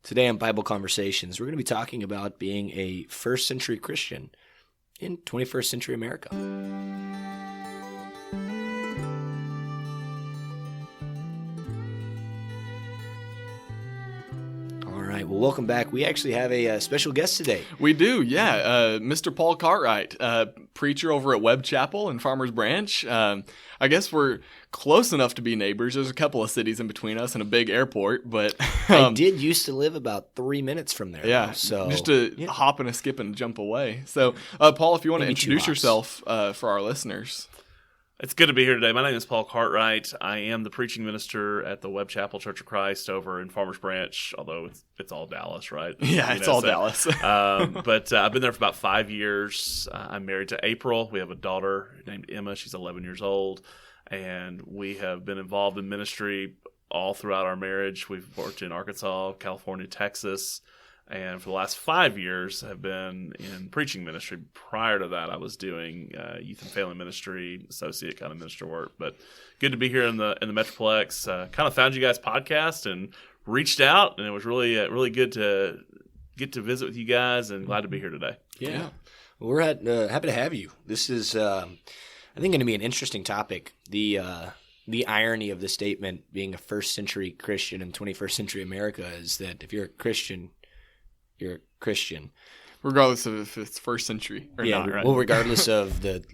Today on Bible Conversations, we're going to be talking about being a first century Christian in 21st century America. All right, well, welcome back. We actually have a special guest today. We do, yeah. Mr. Paul Cartwright, preacher over at Webb Chapel in Farmers Branch. I guess we're close enough to be neighbors. There's a couple of cities in between us and a big airport, but I did used to live about 3 minutes from there. Yeah, though, so just a hop and a skip and jump away. So, Paul, if you want to introduce yourself for our listeners. It's good to be here today. My name is Paul Cartwright. I am the preaching minister at the Webb Chapel Church of Christ over in Farmers Branch, although it's all Dallas, right? Yeah, it's all Dallas. But I've been there for about 5 years. I'm married to April. We have a daughter named Emma. She's 11 years old. And we have been involved in ministry all throughout our marriage. We've worked in Arkansas, California, Texas. And for the last 5 years, have been in preaching ministry. Prior to that, I was doing youth and family ministry, associate kind of minister work. But good to be here in the Metroplex. Kind of found you guys' podcast and reached out, and it was really good to get to visit with you guys. And glad to be here today. Yeah, well, we're happy to have you. This is, I think, going to be an interesting topic. The irony of the statement being a first century Christian in 21st century America is that if you're a Christian, you're a Christian. Regardless of if it's first century or not, right? Well, regardless of the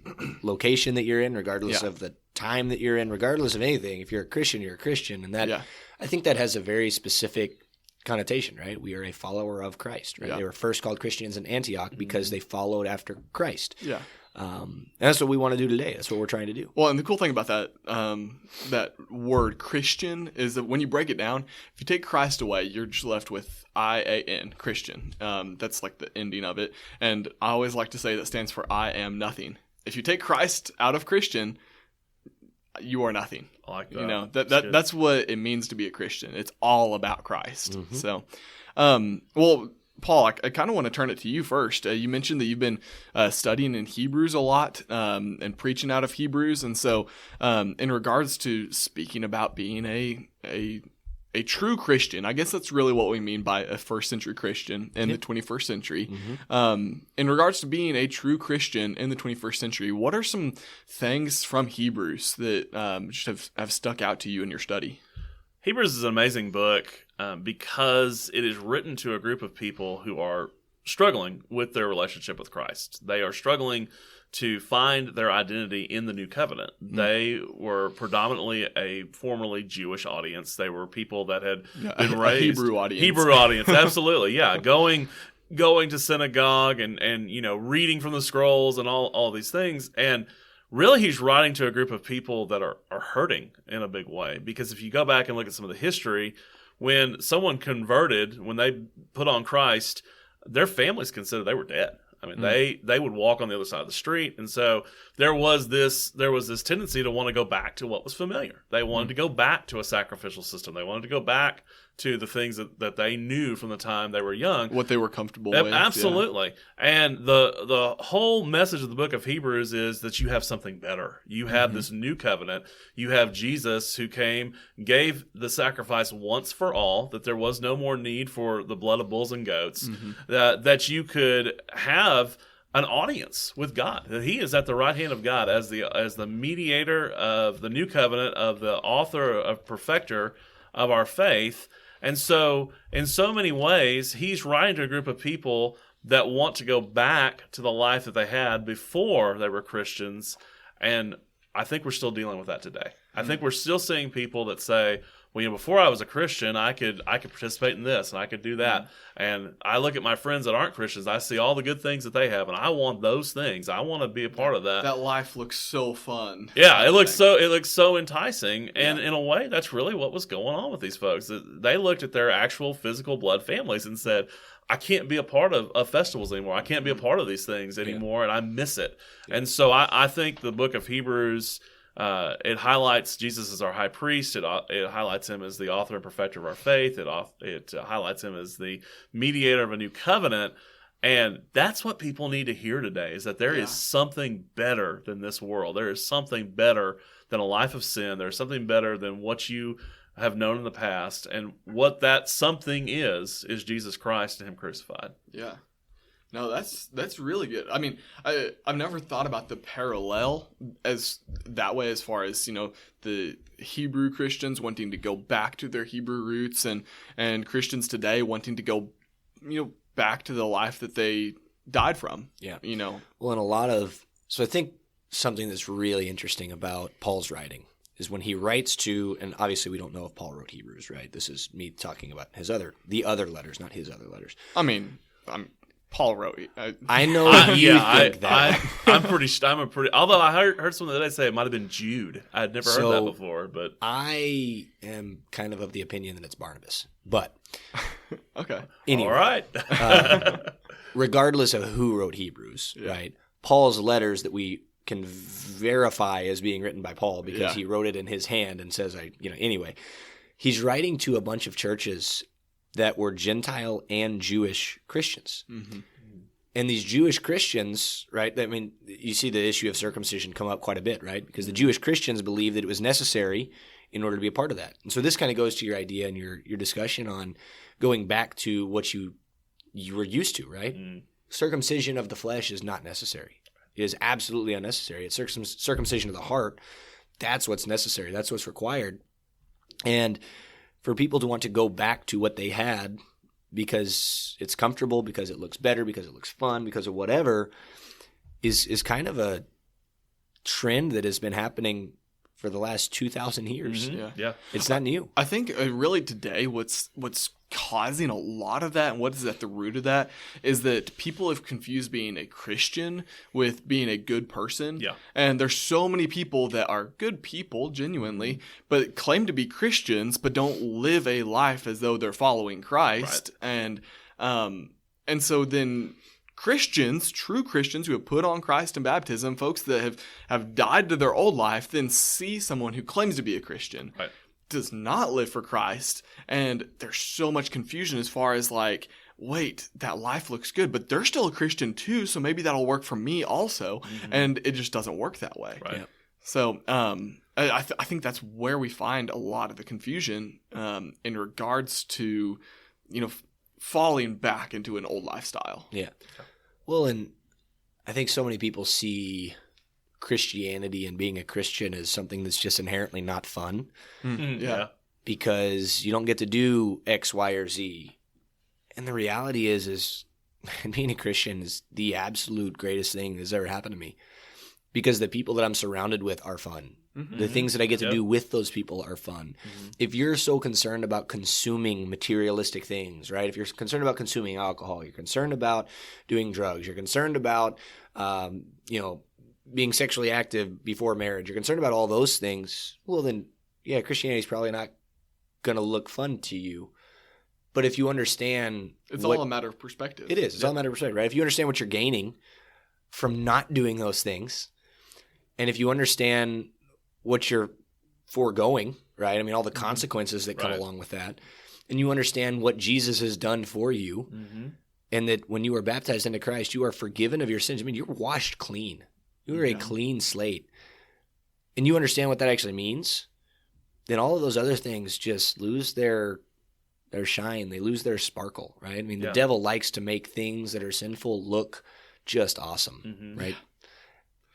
location that you're in, regardless of the time that you're in, regardless of anything, if you're a Christian, you're a Christian. And that, I think that has a very specific connotation, right? We are a follower of Christ, right? Yeah. They were first called Christians in Antioch because they followed after Christ. Yeah. And that's what we want to do today. That's what we're trying to do. Well, and the cool thing about that that word Christian is that when you break it down, if you take Christ away, you're just left with I-A-N, Christian. That's like the ending of it. And I always like to say that stands for I am nothing. If you take Christ out of Christian, you are nothing. I like that. You know, that's what it means to be a Christian. It's all about Christ. Mm-hmm. So, well, Paul, I kind of want to turn it to you first. You mentioned that you've been studying in Hebrews a lot and preaching out of Hebrews. And so in regards to speaking about being a true Christian, I guess that's really what we mean by a first century Christian in the 21st century. Mm-hmm. In regards to being a true Christian in the 21st century, what are some things from Hebrews that just have stuck out to you in your study? Hebrews is an amazing book because it is written to a group of people who are struggling with their relationship with Christ. They are struggling to find their identity in the new covenant. Mm-hmm. They were predominantly a formerly Jewish audience. They were people that had been raised. Hebrew audience. Hebrew audience, absolutely, yeah. Going to synagogue and reading from the scrolls and all these things. And really, he's writing to a group of people that are hurting in a big way. Because if you go back and look at some of the history, when someone converted, when they put on Christ, their families considered they were dead. I mean, they would walk on the other side of the street. And so there was this tendency to want to go back to what was familiar. They wanted to go back to a sacrificial system. They wanted to go back to the things that they knew from the time they were young. What they were comfortable with. Absolutely. Yeah. And the whole message of the book of Hebrews is that you have something better. You have this new covenant. You have Jesus who came, gave the sacrifice once for all, that there was no more need for the blood of bulls and goats, that you could have an audience with God, that he is at the right hand of God as the mediator of the new covenant, of the author of perfecter of our faith. And so in so many ways, he's writing to a group of people that want to go back to the life that they had before they were Christians. And I think we're still dealing with that today. I think we're still seeing people that say, well, before I was a Christian, I could participate in this and I could do that. And I look at my friends that aren't Christians, I see all the good things that they have, and I want those things. I want to be a part of that. That life looks so fun. Yeah, it looks so enticing. And in a way, that's really what was going on with these folks. They looked at their actual physical blood families and said, I can't be a part of festivals anymore. I can't be a part of these things anymore, and I miss it. Yeah. And so I think the book of Hebrews, it highlights Jesus as our high priest. It highlights him as the author and perfecter of our faith. It highlights him as the mediator of a new covenant. And that's what people need to hear today, is that there is something better than this world. There is something better than a life of sin. There's something better than what you have known in the past, and what that something is Jesus Christ and Him crucified. Yeah. No, that's really good. I mean, I've never thought about the parallel as that way, as far as, the Hebrew Christians wanting to go back to their Hebrew roots, and Christians today wanting to go, back to the life that they died from. Yeah. Well, and so I think something that's really interesting about Paul's writing is when he writes to, and obviously we don't know if Paul wrote Hebrews, right? This is me talking about the other letters, not his other letters. I mean, Paul wrote it. I know you think that. I'm pretty. Although I heard someone today say it might have been Jude. I had never heard that before, but I am kind of the opinion that it's Barnabas. But okay, anyway, all right. Regardless of who wrote Hebrews, right? Paul's letters that we can verify as being written by Paul because he wrote it in his hand and says, anyway, he's writing to a bunch of churches that were Gentile and Jewish Christians. Mm-hmm. And these Jewish Christians, right, I mean, you see the issue of circumcision come up quite a bit, right? Because the Jewish Christians believed that it was necessary in order to be a part of that. And so this kind of goes to your idea and your discussion on going back to what you were used to, right? Mm. Circumcision of the flesh is not necessary. It is absolutely unnecessary. It's circumcision of the heart. That's what's necessary. That's what's required. And for people to want to go back to what they had because it's comfortable, because it looks better, because it looks fun, because of whatever, is kind of a trend that has been happening for the last 2,000 years. Mm-hmm. Yeah. It's not new. I think really today what's causing a lot of that, and what is at the root of that, is that people have confused being a Christian with being a good person. Yeah. And there's so many people that are good people, genuinely, but claim to be Christians, but don't live a life as though they're following Christ. Right. And so then Christians, true Christians who have put on Christ in baptism, folks that have died to their old life, then see someone who claims to be a Christian. Right. Does not live for Christ, and there's so much confusion as far as like, wait, that life looks good, but they're still a Christian too, so maybe that'll work for me also, and it just doesn't work that way. Right. Yeah. So I think that's where we find a lot of the confusion in regards to, falling back into an old lifestyle. Yeah. Well, and I think so many people see Christianity and being a Christian is something that's just inherently not fun. Yeah. Because you don't get to do X, Y, or Z. And the reality is being a Christian is the absolute greatest thing that's ever happened to me. Because the people that I'm surrounded with are fun. Mm-hmm. The things that I get to do with those people are fun. Mm-hmm. If you're so concerned about consuming materialistic things, right? If you're concerned about consuming alcohol, you're concerned about doing drugs, you're concerned about, being sexually active before marriage, you're concerned about all those things, well then, yeah, Christianity is probably not going to look fun to you. But if you understand... It's all a matter of perspective. It is. It's all a matter of perspective, right? If you understand what you're gaining from not doing those things, and if you understand what you're foregoing, right? I mean, all the consequences that come along with that, and you understand what Jesus has done for you, and that when you are baptized into Christ, you are forgiven of your sins. I mean, you're washed clean. You are a clean slate. And you understand what that actually means, then all of those other things just lose their shine. They lose their sparkle, right? I mean, the devil likes to make things that are sinful look just awesome, right?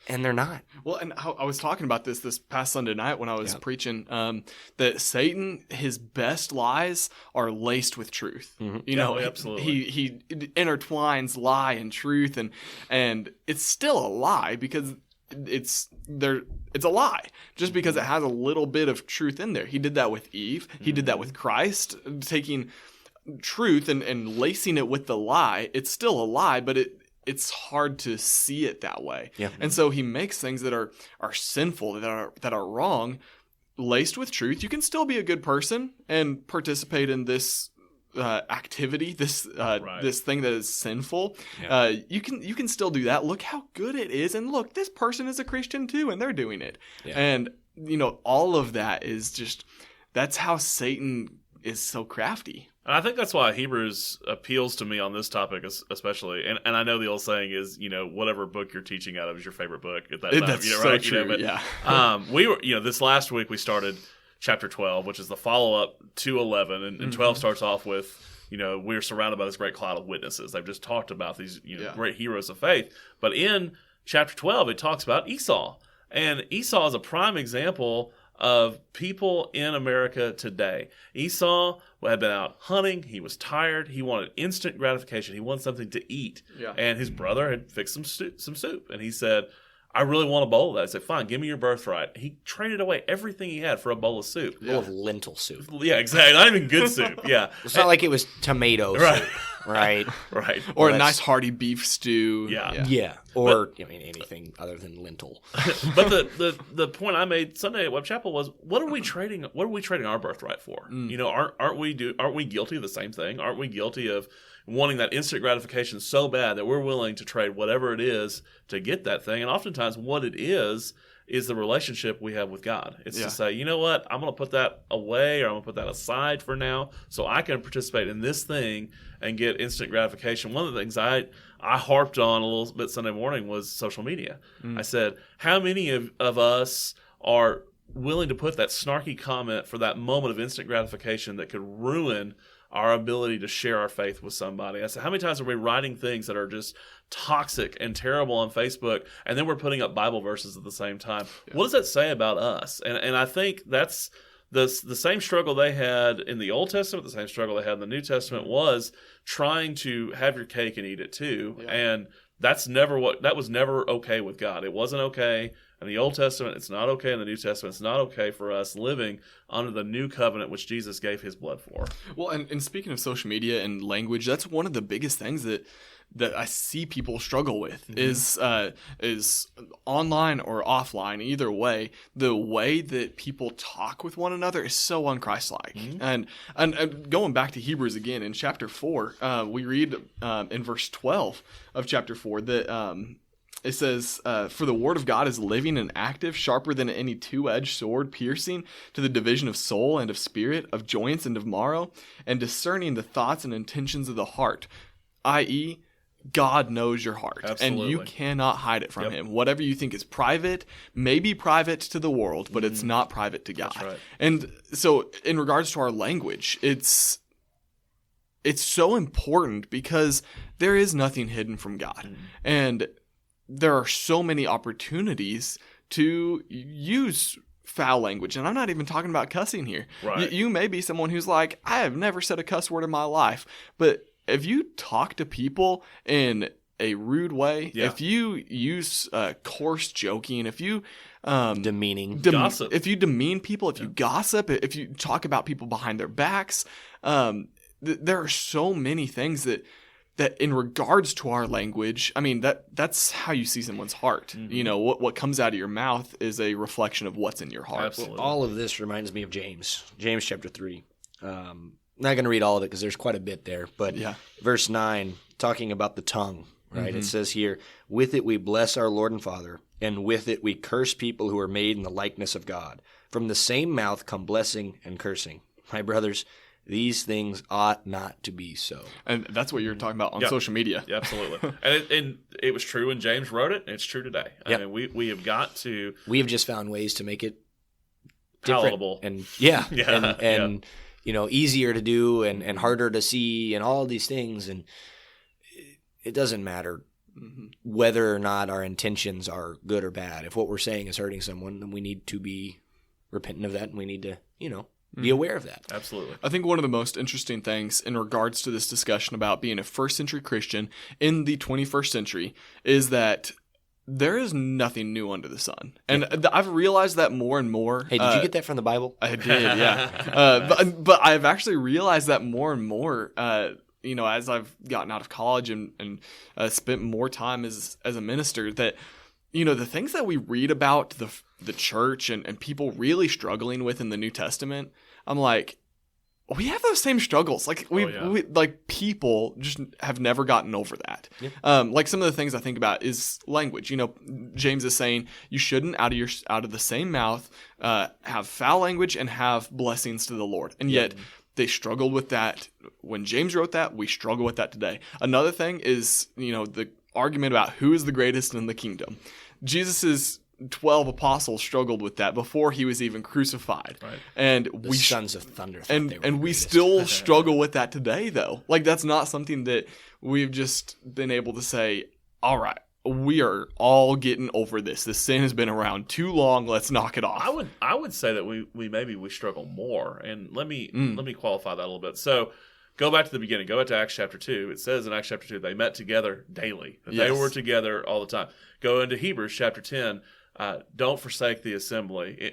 And they're not. Well, and I was talking about this past Sunday night when I was preaching, that Satan, his best lies are laced with truth. Absolutely. He intertwines lie and truth, and it's still a lie because it's a lie just because it has a little bit of truth in there. He did that with Eve. He did that with Christ, taking truth and lacing it with the lie. It's still a lie, but it's hard to see it that way. Yeah. And so he makes things that are sinful, that are wrong, laced with truth. You can still be a good person and participate in this activity, this thing that is sinful. Yeah. You can still do that. Look how good it is, and look, this person is a Christian too, and they're doing it. Yeah. And all of that is just, that's how Satan is so crafty. And I think that's why Hebrews appeals to me on this topic, especially. And I know the old saying is, whatever book you're teaching out of is your favorite book at that time. That's so true. We were, this last week we started chapter 12, which is the follow-up to 11. And 12 starts off with, we're surrounded by this great cloud of witnesses. They've just talked about these great heroes of faith. But in chapter 12, it talks about Esau. And Esau is a prime example of people in America today. Esau had been out hunting. He was tired. He wanted instant gratification. He wanted something to eat. Yeah. And his brother had fixed some soup. And he said, I really want a bowl of that. I said, fine, give me your birthright. He traded away everything he had for a bowl of soup. A bowl of lentil soup. Yeah, exactly. Not even good soup. Yeah. It's not like it was tomato soup. Right. Right. Or a nice hearty beef stew. Yeah. Or anything other than lentil. But the point I made Sunday at Web Chapel was, what are we trading our birthright for? Aren't we guilty of the same thing? Aren't we guilty of wanting that instant gratification so bad that we're willing to trade whatever it is to get that thing? And oftentimes what it is the relationship we have with God. It's to say, you know what, I'm going to put that away, or I'm going to put that aside for now so I can participate in this thing and get instant gratification. One of the things I harped on a little bit Sunday morning was social media. I said, how many of us are willing to put that snarky comment for that moment of instant gratification that could ruin our ability to share our faith with somebody? I said, how many times are we writing things that are just toxic and terrible on Facebook, and then we're putting up Bible verses at the same time? Yeah. What does that say about us? And I think that's the same struggle they had in the Old Testament, the same struggle they had in the New Testament, was trying to have your cake and eat it too. Yeah. And that was never okay with God. It wasn't okay in the Old Testament. It's not okay in the New Testament. It's not okay for us living under the new covenant, which Jesus gave his blood for. Well, and speaking of social media and language, that's one of the biggest things that I see people struggle with is online or offline, either way. The way that people talk with one another is so unchristlike. Mm-hmm. And going back to Hebrews again, in chapter 4, we read in verse 12 of chapter 4 that it says, for the word of God is living and active, sharper than any two-edged sword, piercing to the division of soul and of spirit, of joints and of marrow, and discerning the thoughts and intentions of the heart, i.e., God knows your heart. Absolutely. And you cannot hide it from him. Whatever you think is private may be private to the world, but it's not private to God. That's right. And so in regards to our language, it's so important because there is nothing hidden from God. And there are so many opportunities to use foul language. And I'm not even talking about cussing here. Right. You may be someone who's like, I have never said a cuss word in my life. But if you talk to people in a rude way, if you use coarse joking, if you demeaning gossip, if you demean people, if you gossip, if you talk about people behind their backs, there are so many things that in regards to our language, I mean, that's how you see someone's heart. Mm-hmm. What comes out of your mouth is a reflection of what's in your heart. Absolutely. Well, all of this reminds me of James chapter 3. Not going to read all of it because there's quite a bit there, but verse 9, talking about the tongue, right? Mm-hmm. It says here, with it we bless our Lord and Father, and with it we curse people who are made in the likeness of God. From the same mouth come blessing and cursing. My brothers, these things ought not to be so. And that's what you're talking about on social media. Yeah, absolutely. and it was true when James wrote it, and it's true today. I mean, we have got to... We have just found ways to make it palatable. And easier to do and harder to see and all these things. And it doesn't matter whether or not our intentions are good or bad. If what we're saying is hurting someone, then we need to be repentant of that, and we need to, be aware of that. Absolutely. I think one of the most interesting things in regards to this discussion about being a first century Christian in the 21st century is that there is nothing new under the sun. And I've realized that more and more. Hey, did you get that from the Bible? I did, yeah. But I've actually realized that more and more, as I've gotten out of college and spent more time as a minister, that, the things that we read about the church and people really struggling with in the New Testament, I'm like, we have those same struggles. Like we like people just have never gotten over that. Yeah. Like some of the things I think about is language. James is saying you shouldn't out of the same mouth have foul language and have blessings to the Lord. And yet they struggled with that when James wrote that. We struggle with that today. Another thing is the argument about who is the greatest in the kingdom. Jesus is 12 apostles struggled with that before he was even crucified. Right. And The sons of thunder. And we still struggle with that today, though. Like, that's not something that we've just been able to say, all right, we are all getting over this. This sin has been around too long. Let's knock it off. I would say that we struggle more. And let me qualify that a little bit. So go back to the beginning. Go back to Acts chapter 2. It says in Acts chapter 2 they met together daily. They were together all the time. Go into Hebrews chapter 10. Don't forsake the assembly.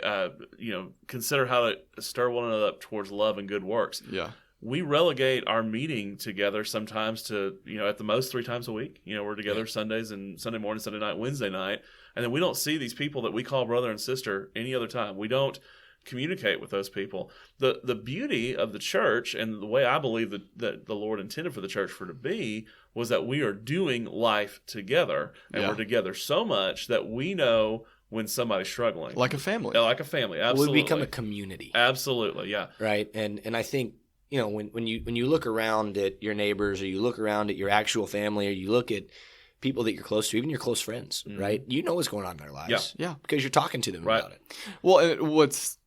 Consider how to stir one another up towards love and good works. Yeah. We relegate our meeting together sometimes to, at the most 3 times a week. We're together Sundays and Sunday morning, Sunday night, Wednesday night. And then we don't see these people that we call brother and sister any other time. We don't communicate with those people. The beauty of the church, and the way I believe that the Lord intended for the church for it to be, was that we are doing life together. And we're together so much that we know when somebody's struggling. Like a family. Like a family, absolutely. We become a community. Absolutely, yeah. Right? And I think, when you look around at your neighbors, or you look around at your actual family, or you look at people that you're close to, even your close friends, right? You know what's going on in their lives. Yeah. Because you're talking to them about it. Well, and what's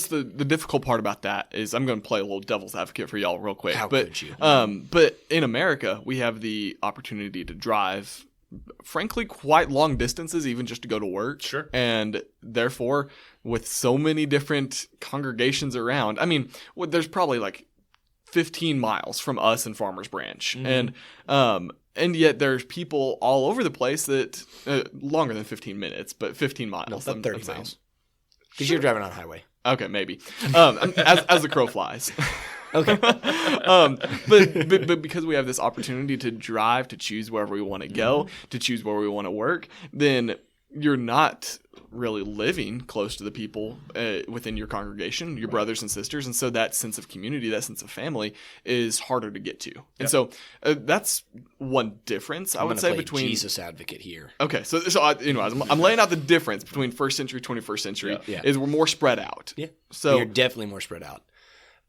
the difficult part about that is, I'm going to play a little devil's advocate for y'all real quick. How could you? But in America, we have the opportunity to drive, frankly, quite long distances, even just to go to work. Sure. And therefore, with so many different congregations around, I mean, there's probably like 15 miles from us and Farmers Branch. And yet there's people all over the place that, longer than 15 minutes, but 15 miles. No, about 30 miles. Because you're driving on a highway. Okay, maybe. As the crow flies. Okay. But because we have this opportunity to drive, to choose wherever we want to go, to choose where we want to work, then you're not really living close to the people within your congregation, your brothers and sisters. And so that sense of community, that sense of family is harder to get to. And so that's one difference, I would say, between Jesus advocate here. Okay. So anyways, I'm laying out the difference between first century, 21st century is we're more spread out. Yeah. So you're definitely more spread out.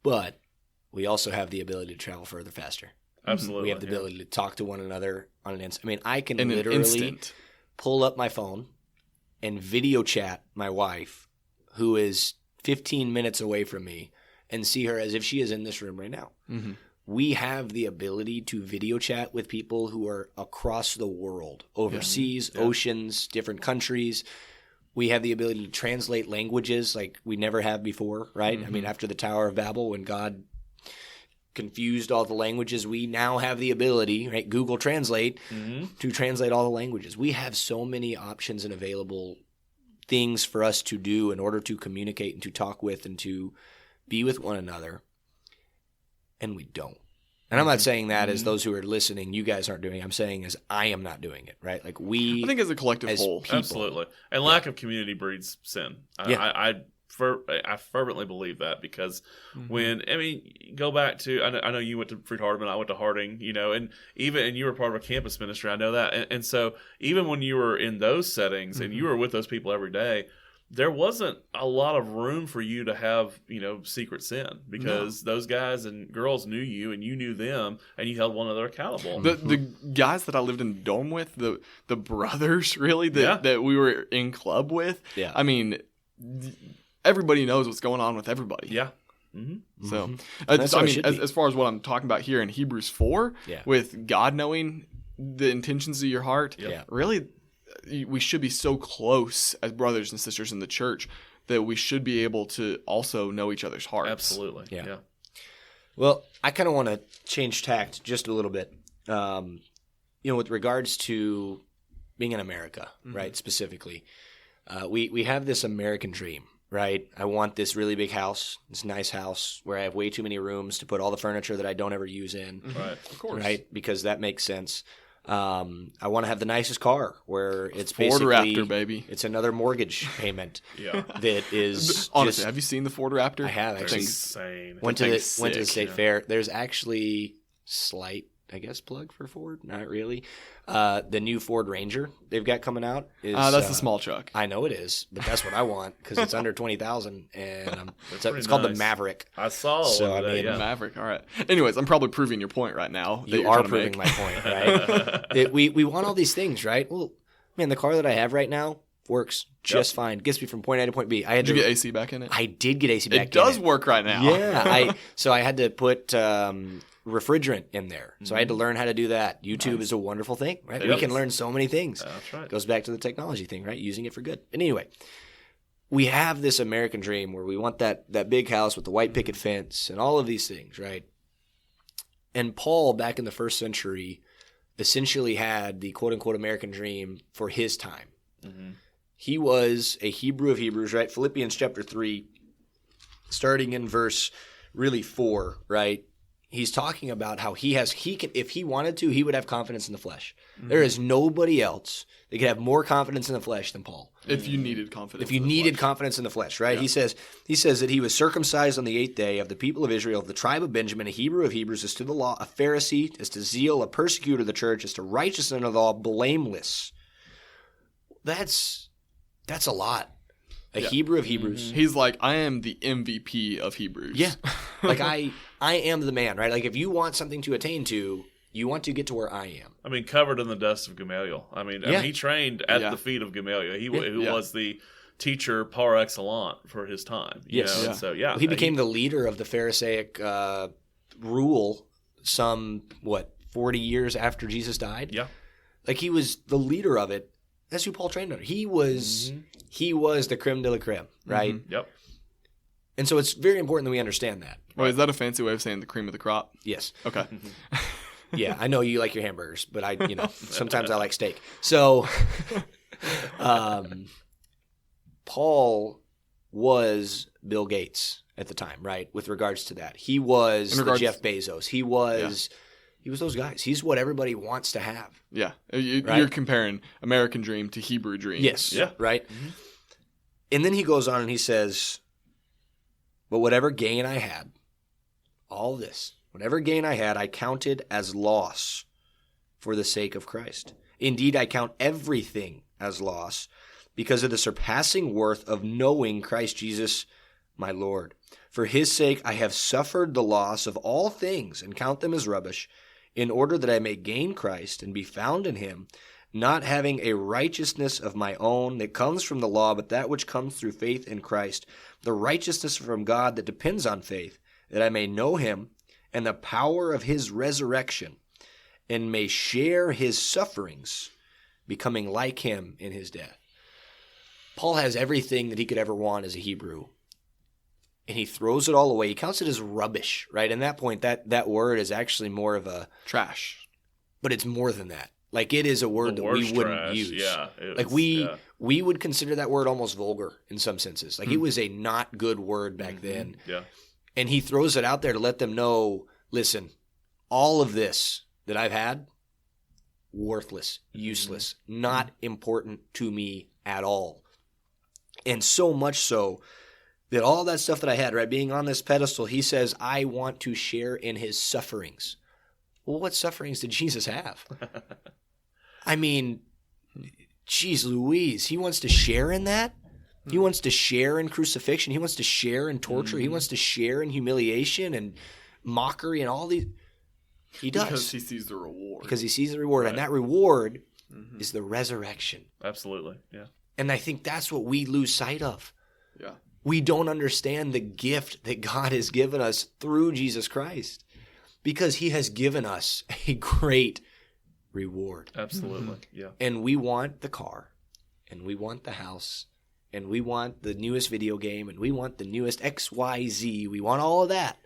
But we also have the ability to travel further faster. Absolutely. We have the ability to talk to one another on an instant. I mean, I can literally pull up my phone and video chat my wife, who is 15 minutes away from me, and see her as if she is in this room right now. We have the ability to video chat with people who are across the world, overseas, oceans, different countries. We have the ability to translate languages like we never have before, right? I mean, after the Tower of Babel, when God confused all the languages, we now have the ability, right, Google Translate, to translate all the languages. We have so many options and available things for us to do in order to communicate and to talk with and to be with one another, and we don't. And I'm not saying that as those who are listening, you guys aren't doing it. I'm saying as I am not doing it, right? Like I think as a collective whole. People, absolutely. And lack of community breeds sin. I fervently believe that, because go back to, I know you went to Fruit Hardman, I went to Harding, and you were part of a campus ministry, I know that. And so even when you were in those settings and you were with those people every day, there wasn't a lot of room for you to have, secret sin, because those guys and girls knew you and you knew them, and you held one another accountable. The guys that I lived in the dorm with, the brothers really that we were in club with, I mean, everybody knows what's going on with everybody. Yeah. So, as far as what I'm talking about here in Hebrews 4, with God knowing the intentions of your heart, really, we should be so close as brothers and sisters in the church that we should be able to also know each other's hearts. Absolutely. Yeah. Well, I kind of want to change tact just a little bit. With regards to being in America, right, specifically, we have this American dream. Right, I want this really big house, this nice house where I have way too many rooms to put all the furniture that I don't ever use in. Right, of course. Right, because that makes sense. I want to have the nicest car where it's Ford Raptor, baby. It's another mortgage payment. That is honestly. Have you seen the Ford Raptor? I have actually. Insane. Went to the state fair. There's actually slight, I guess, plug for Ford. Not really. The new Ford Ranger they've got coming out is that's the small truck. I know it is, but that's what I want because it's under $20,000, and it's nice. called the Maverick. I saw. So I mean, Maverick. All right. Anyways, I'm probably proving your point right now. You are proving my point, right? We want all these things, right? Well, man, the car that I have right now, Works just fine. Gets me from point A to point B. Did you get AC back in it? I did get AC back in it. It does work right now. Yeah. So I had to put refrigerant in there. So I had to learn how to do that. YouTube is a wonderful thing, right? We can learn so many things. That's right. Goes back to the technology thing, right? Using it for good. And anyway, we have this American dream where we want that big house with the white picket fence and all of these things, right? And Paul, back in the first century, essentially had the quote-unquote American dream for his time. Mm-hmm. He was a Hebrew of Hebrews, right? Philippians chapter 3, starting in verse really 4, right? He's talking about how he can, if he wanted to, he would have confidence in the flesh. Mm-hmm. There is nobody else that could have more confidence in the flesh than Paul. If you needed confidence. If you needed confidence in the flesh, right? Yeah. He says that he was circumcised on the 8th day of the people of Israel, of the tribe of Benjamin, a Hebrew of Hebrews, as to the law, a Pharisee, as to zeal, a persecutor of the church, as to righteousness of the law, blameless. That's a lot. A Hebrew of Hebrews. Mm-hmm. He's like, I am the MVP of Hebrews. Yeah. Like I am the man, right? Like if you want something to attain to, you want to get to where I am. I mean, covered in the dust of Gamaliel. I mean, he trained at the feet of Gamaliel. He was the teacher par excellence for his time. You know? And so, he became the leader of the Pharisaic rule 40 years after Jesus died? Yeah. Like he was the leader of it. That's who Paul trained under. He was the creme de la creme, right? Mm-hmm. Yep. And so it's very important that we understand that. Right? Is that a fancy way of saying the cream of the crop? Yes. Okay. Yeah, I know you like your hamburgers, but sometimes I like steak. So Paul was Bill Gates at the time, right? With regards to that. He was Jeff Bezos. He was those guys. He's what everybody wants to have. Yeah. You're comparing American dream to Hebrew dream. Yes. Yeah. Right? Mm-hmm. And then he goes on and he says, but whatever gain I had, all this, whatever gain I had, I counted as loss for the sake of Christ. Indeed, I count everything as loss because of the surpassing worth of knowing Christ Jesus, my Lord. For his sake, I have suffered the loss of all things and count them as rubbish, in order that I may gain Christ and be found in him, not having a righteousness of my own that comes from the law, but that which comes through faith in Christ, the righteousness from God that depends on faith, that I may know him and the power of his resurrection, and may share his sufferings, becoming like him in his death. Paul has everything that he could ever want as a Hebrew, and he throws it all away. He counts it as rubbish, right? And at that point, that word is actually more of a... trash. But it's more than that. Like, it is a word that we wouldn't use. Yeah. We would consider that word almost vulgar in some senses. Like, it was a not good word back then. Yeah. And he throws it out there to let them know, listen, all of this that I've had, worthless, useless, not important to me at all. And so much so that all that stuff that I had, right, being on this pedestal, he says, I want to share in his sufferings. Well, what sufferings did Jesus have? I mean, geez Louise, he wants to share in that? He wants to share in crucifixion. He wants to share in torture. He wants to share in humiliation and mockery and all these. He does. Because he sees the reward. Because he sees the reward. Right. And that reward is the resurrection. Absolutely, yeah. And I think that's what we lose sight of. Yeah. We don't understand the gift that God has given us through Jesus Christ, because he has given us a great reward. Absolutely, yeah. And we want the car, and we want the house, and we want the newest video game, and we want the newest XYZ. We want all of that.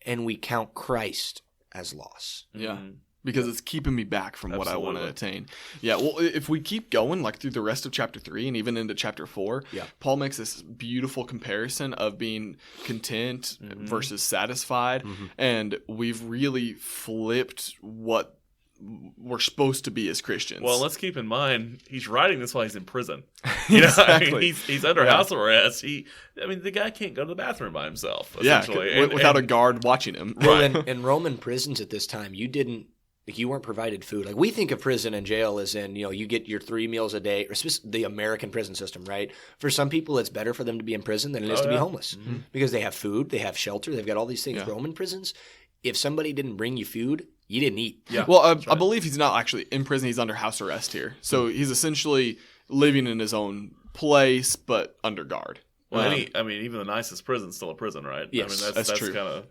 And we count Christ as loss. Yeah. Because it's keeping me back from what I want to attain. Yeah, well, if we keep going like through the rest of chapter 3 and even into chapter 4, Paul makes this beautiful comparison of being content versus satisfied. And we've really flipped what we're supposed to be as Christians. Well, let's keep in mind, he's writing this while he's in prison. You know, exactly. I mean, he's under house arrest. The guy can't go to the bathroom by himself, essentially. Yeah, without a guard watching him. Well, in Roman prisons at this time, you weren't provided food. Like, we think of prison and jail as in, you get your 3 meals a day, or the American prison system, right? For some people, it's better for them to be in prison than it is to be homeless because they have food, they have shelter, they've got all these things. Roman prisons, if somebody didn't bring you food, you didn't eat. Yeah. Well, I believe he's not actually in prison. He's under house arrest here. So he's essentially living in his own place, but under guard. Well, even the nicest prison's still a prison, right? Yes, I mean, that's true. Kind of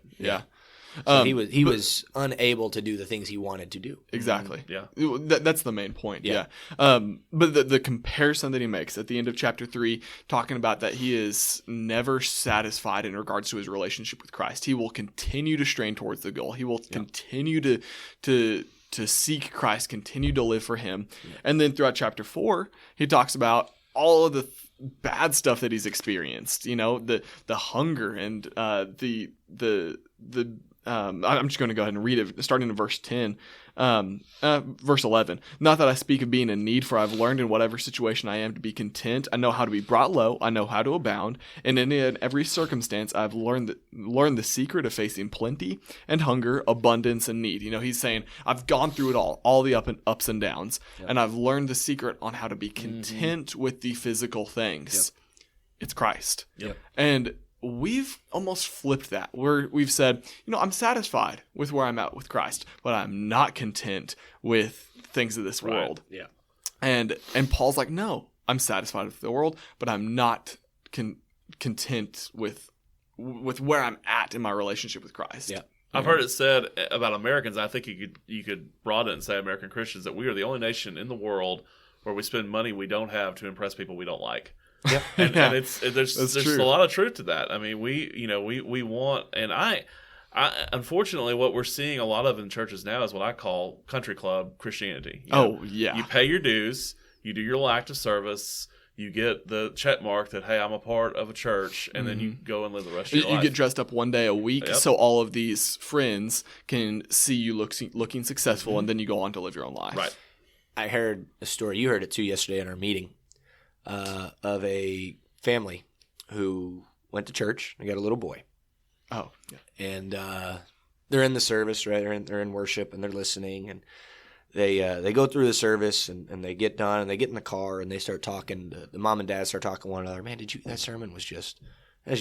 So he was unable to do the things he wanted to do. Exactly. Yeah. That's the main point. Yeah. But the comparison that he makes at the end of chapter 3, talking about that he is never satisfied in regards to his relationship with Christ. He will continue to strain towards the goal. He will continue to seek Christ, continue to live for him. Yeah. And then throughout chapter 4, he talks about all of the bad stuff that he's experienced. You know, the hunger and I'm just going to go ahead and read it, starting in verse 10. Verse 11. Not that I speak of being in need, for I've learned in whatever situation I am to be content. I know how to be brought low. I know how to abound. And in every circumstance, I've learned the secret of facing plenty and hunger, abundance and need. You know, he's saying, I've gone through it all the ups and downs, and I've learned the secret on how to be content with the physical things. It's Christ. And we've almost flipped that, where we've said, I'm satisfied with where I'm at with Christ, but I'm not content with things of this world. Yeah. And Paul's like, no, I'm satisfied with the world, but I'm not content with where I'm at in my relationship with Christ. Yeah. I've heard it said about Americans, I think you could broaden it and say American Christians, that we are the only nation in the world where we spend money we don't have to impress people we don't like. Yep. And there's a lot of truth to that. I mean, we want, and I unfortunately what we're seeing a lot of in churches now is what I call country club Christianity. You pay your dues, you do your little act of service, you get the check mark that, hey, I'm a part of a church, and then you go and live the rest of your life. You get dressed up one day a week so all of these friends can see you looking successful, and then you go on to live your own life. Right. I heard a story, you heard it too yesterday in our meeting, of a family who went to church. They got a little boy. Oh, yeah. And they're in the service, right? They're in worship, and they're listening, and they go through the service, and they get done, and they get in the car, and they start talking. The mom and dad start talking to one another. Man, that sermon was just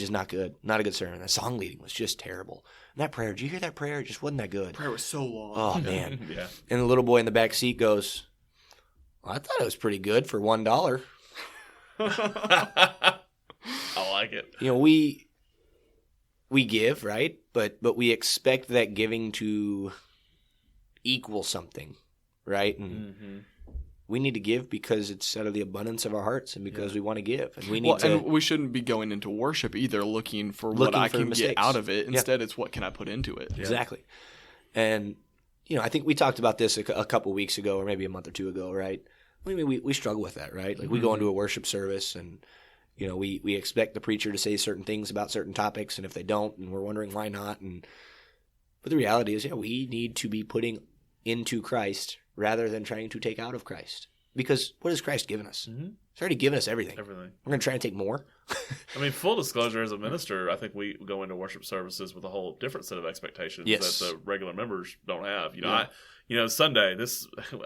not good. Not a good sermon. That song leading was just terrible. And that prayer, did you hear that prayer? It just wasn't that good. Prayer was so long. Oh, man. Yeah. And the little boy in the back seat goes, well, I thought it was pretty good for $1. I like it. We give, right? But we expect that giving to equal something, right? And we need to give because it's out of the abundance of our hearts and because we want to give. And we need and we shouldn't be going into worship either looking for what I can get out of it. Instead, it's what can I put into it. Exactly. And, I think we talked about this a couple weeks ago or maybe a month or two ago, right? I mean, we struggle with that, right? Like we go into a worship service and, we expect the preacher to say certain things about certain topics, and if they don't, and we're wondering why not. But the reality is, we need to be putting into Christ rather than trying to take out of Christ. Because what has Christ given us? Mm-hmm. He's already given us everything. We're going to try and take more. I mean, full disclosure, as a minister, I think we go into worship services with a whole different set of expectations that the regular members don't have. Sunday,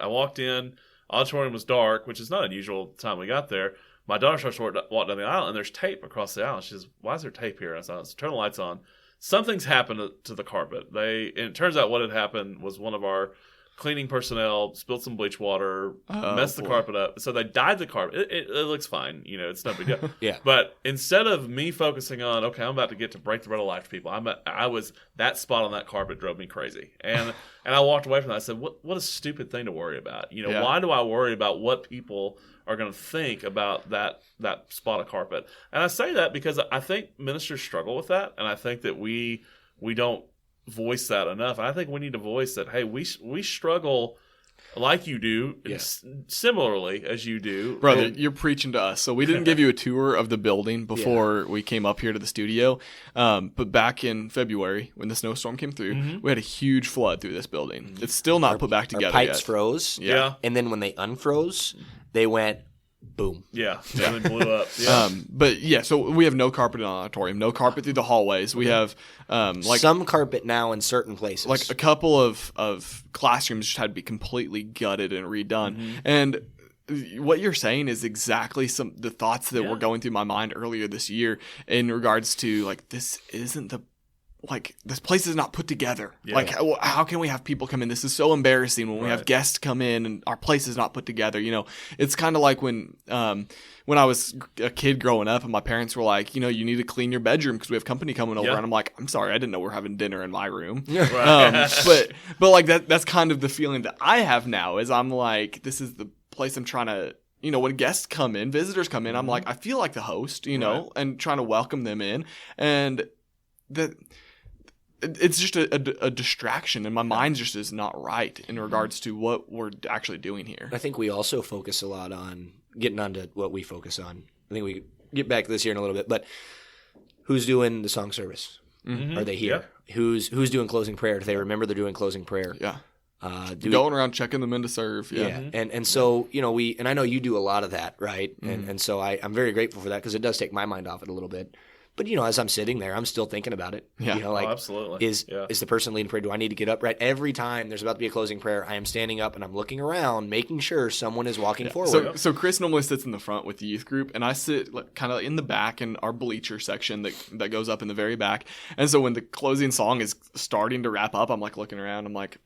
I walked in, auditorium was dark, which is not unusual the time we got there. My daughter starts to walk down the aisle, and there's tape across the aisle. She says, why is there tape here? I said, let's turn the lights on. Something's happened to the carpet. And it turns out what had happened was one of our cleaning personnel spilled some bleach water, messed the carpet up. So they dyed the carpet. It looks fine. It's no big deal. Yeah. But instead of me focusing on, okay, I'm about to get to break the bread of life to people, that spot on that carpet drove me crazy. And I walked away from that. I said, what a stupid thing to worry about. Why do I worry about what people are going to think about that spot of carpet? And I say that because I think ministers struggle with that. And I think that we don't voice that enough. I think we need to voice that, hey, we struggle like you do, similarly as you do. Brother, you're preaching to us. So we didn't give you a tour of the building before we came up here to the studio. But back in February, when the snowstorm came through, we had a huge flood through this building. It's still not put back together yet. Our pipes yet. froze. Yeah. And then when they unfroze, they went boom. Yeah. And they blew up. Yeah. So we have no carpet in the auditorium, no carpet through the hallways. We have some carpet now in certain places. Like a couple of classrooms just had to be completely gutted and redone. And what you're saying is exactly the thoughts that were going through my mind earlier this year in regards to, like, this isn't the like, this place is not put together. Yeah. Like, how can we have people come in? This is so embarrassing when we have guests come in and our place is not put together. You know, it's kind of like when I was a kid growing up and my parents were like, you know, you need to clean your bedroom because we have company coming over. And I'm like, I'm sorry, I didn't know we're having dinner in my room. But like that's kind of the feeling that I have now is I'm like, this is the place I'm trying to, you know, when guests come in, visitors come in, I'm like, I feel like the host, you know, and trying to welcome them in. And that it's just a distraction, and my mind just is not right in regards to what we're actually doing here. I think we also focus a lot on getting onto what we focus on. I think we get back to this here in a little bit, but who's doing the song service? Mm-hmm. Are they here? Yeah. Who's doing closing prayer? Do they remember they're doing closing prayer? Yeah. Going around checking them in to serve. Yeah. Mm-hmm. And so, you know, and I know you do a lot of that, right? Mm-hmm. And so I'm very grateful for that because it does take my mind off it a little bit. But, you know, as I'm sitting there, I'm still thinking about it. Yeah. You know, like, absolutely. Is the person leading prayer? Do I need to get up? Right. Every time there's about to be a closing prayer, I am standing up and I'm looking around, making sure someone is walking forward. So Chris normally sits in the front with the youth group, and I sit kind of in the back in our bleacher section that goes up in the very back. And so when the closing song is starting to wrap up, I'm like looking around. I'm like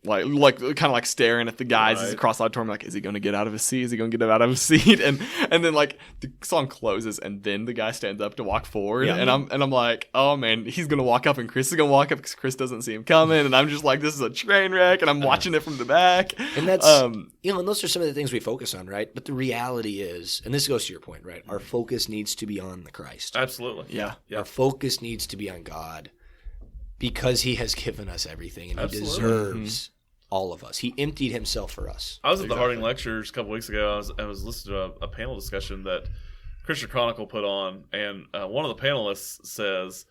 kind of like staring at the guys as across the auditorium, like, is he going to get out of his seat? Is he going to get out of his seat? And then like the song closes, and then the guy stands up to walk forward, and I'm like, oh man, he's going to walk up, and Chris is going to walk up because Chris doesn't see him coming, and I'm just like, this is a train wreck, and I'm watching it from the back. And that's you know, and those are some of the things we focus on, right? But the reality is, and this goes to your point, right? Our focus needs to be on the Christ. Absolutely, yeah. Our focus needs to be on God because He has given us everything, and He deserves. All of us. He emptied Himself for us. I was at the Harding Lectures a couple weeks ago. I was listening to a panel discussion that Christian Chronicle put on, and one of the panelists says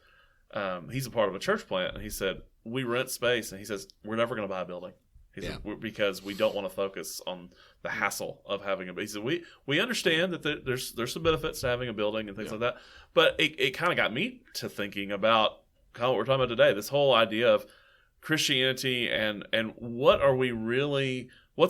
he's a part of a church plant, and he said, we rent space, and he says, we're never going to buy a building. He said, because we don't want to focus on the hassle of having a building. He said, we understand that there's some benefits to having a building and things like that, but it kind of got me to thinking about kind of what we're talking about today, this whole idea of Christianity and what's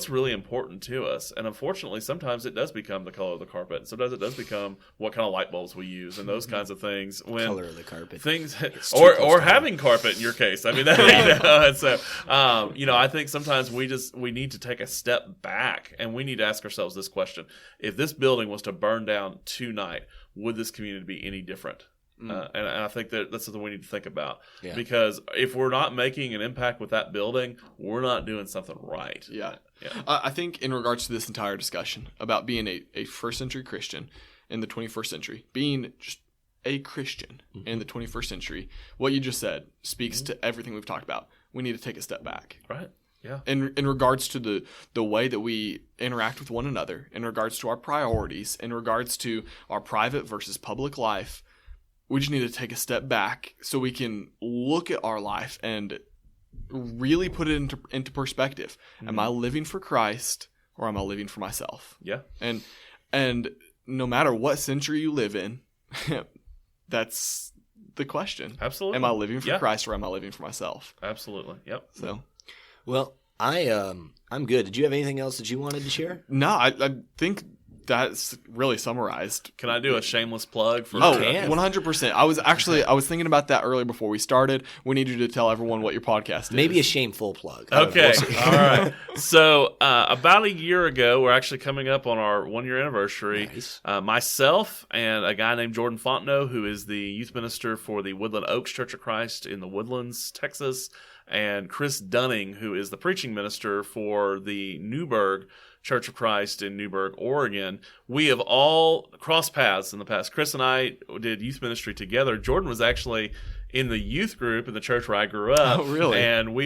really important to us. And unfortunately, sometimes it does become the color of the carpet. And sometimes it does become what kind of light bulbs we use and those kinds of things. When color of the carpet. Things, or having carpet in your case. I mean, that, you know, and so, you know, I think sometimes we need to take a step back and we need to ask ourselves this question. If this building was to burn down tonight, would this community be any different? And I think that's something we need to think about. Yeah. Because if we're not making an impact with that building, we're not doing something right. Yeah. I think in regards to this entire discussion about being a first century Christian in the 21st century, being just a Christian in the 21st century, what you just said speaks to everything we've talked about. We need to take a step back. Right. Yeah. In regards to the way that we interact with one another, in regards to our priorities, in regards to our private versus public life, we just need to take a step back so we can look at our life and really put it into perspective. Am I living for Christ or am I living for myself? Yeah. And no matter what century you live in, that's the question. Absolutely. Am I living for Christ or am I living for myself? Absolutely. Yep. So, well, I'm good. Did you have anything else that you wanted to share? No, I think that's really summarized. Can I do a shameless plug for 100%. I was thinking about that earlier before we started. We need you to tell everyone what your podcast is. Maybe a shameful plug. Okay. All right. So about a year ago, we're actually coming up on our 1-year anniversary. Nice. Myself and a guy named Jordan Fontenot, who is the youth minister for the Woodland Oaks Church of Christ in the Woodlands, Texas, and Chris Dunning, who is the preaching minister for the Newberg Church of Christ in Newberg, Oregon. We have all crossed paths in the past. Chris and I did youth ministry together. Jordan was actually in the youth group in the church where I grew up. Oh, really? And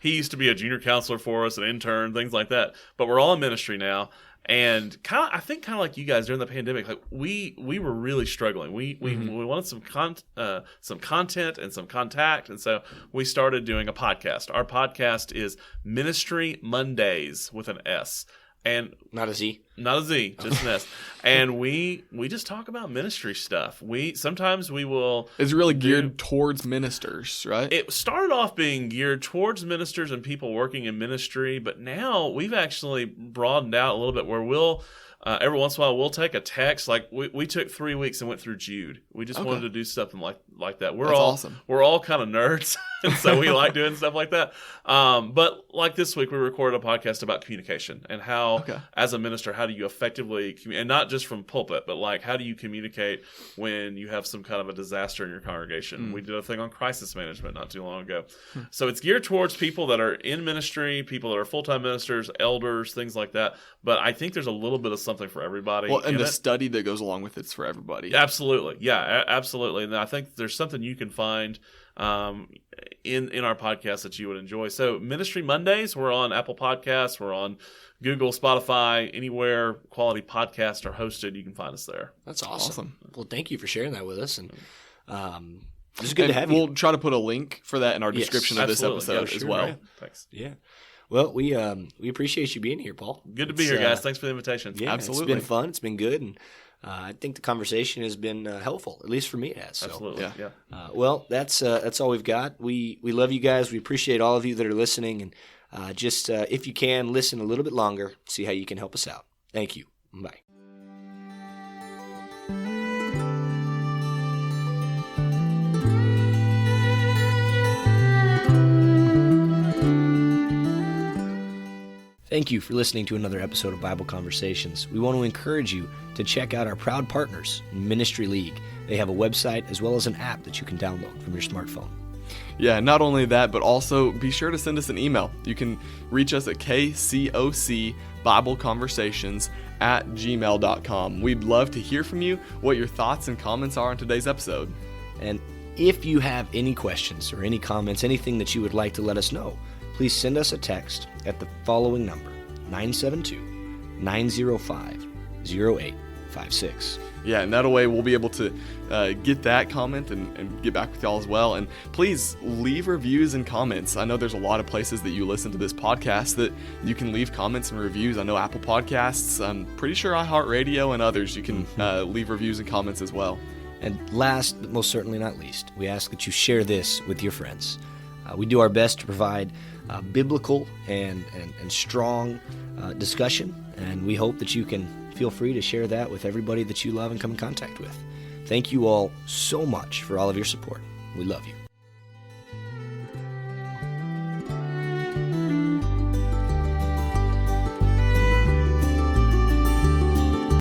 he used to be a junior counselor for us, an intern, things like that. But we're all in ministry now. And I think like you guys during the pandemic, like we were really struggling. We wanted some content and some contact, and so we started doing a podcast. Our podcast is Ministry Mondays with an S. And not a Z, just an S. And we just talk about ministry stuff. Sometimes we will. It's really geared towards ministers, right? It started off being geared towards ministers and people working in ministry, but now we've actually broadened out a little bit where we'll every once in a while we'll take a text. Like we took 3 weeks and went through Jude. We just wanted to do something like that. That's awesome. We're all kind of nerds, and so we like doing stuff like that. But like this week, we recorded a podcast about communication and how, as a minister, how do you effectively and not just from pulpit, but like how do you communicate when you have some kind of a disaster in your congregation? We did a thing on crisis management not too long ago. So it's geared towards people that are in ministry, people that are full-time ministers, elders, things like that. But I think there's a little bit of something for everybody. Well, and the study that goes along with it's for everybody. Absolutely. Yeah, absolutely. And I think there's something you can find in our podcast that you would enjoy. So Ministry Mondays, we're on Apple Podcasts, we're on Google, Spotify, anywhere quality podcasts are hosted, you can find us there. That's awesome. Well, thank you for sharing that with us. And it's good to have you. We'll try to put a link for that in our description of this episode as well. Right. Thanks. Yeah. Well, we appreciate you being here, Paul. Good to be here, guys. Thanks for the invitation. Yeah, absolutely. It's been fun. It's been good. And I think the conversation has been helpful, at least for me it has. So. Absolutely, yeah. Well, that's all we've got. We love you guys. We appreciate all of you that are listening. And just if you can, listen a little bit longer, see how you can help us out. Thank you. Bye. Thank you for listening to another episode of Bible Conversations. We want to encourage you to check out our proud partners, Ministry League. They have a website as well as an app that you can download from your smartphone. Yeah, not only that, but also be sure to send us an email. You can reach us at kcocbibleconversations@gmail.com. We'd love to hear from you, what your thoughts and comments are on today's episode. And if you have any questions or any comments, anything that you would like to let us know, please send us a text at the following number, 972-905-0856. Yeah, and that way we'll be able to get that comment and get back with y'all as well. And please leave reviews and comments. I know there's a lot of places that you listen to this podcast that you can leave comments and reviews. I know Apple Podcasts, I'm pretty sure iHeartRadio and others, you can leave reviews and comments as well. And last, but most certainly not least, we ask that you share this with your friends. We do our best to provide biblical and strong discussion, and we hope that you can feel free to share that with everybody that you love and come in contact with. Thank you all so much for all of your support. We love you.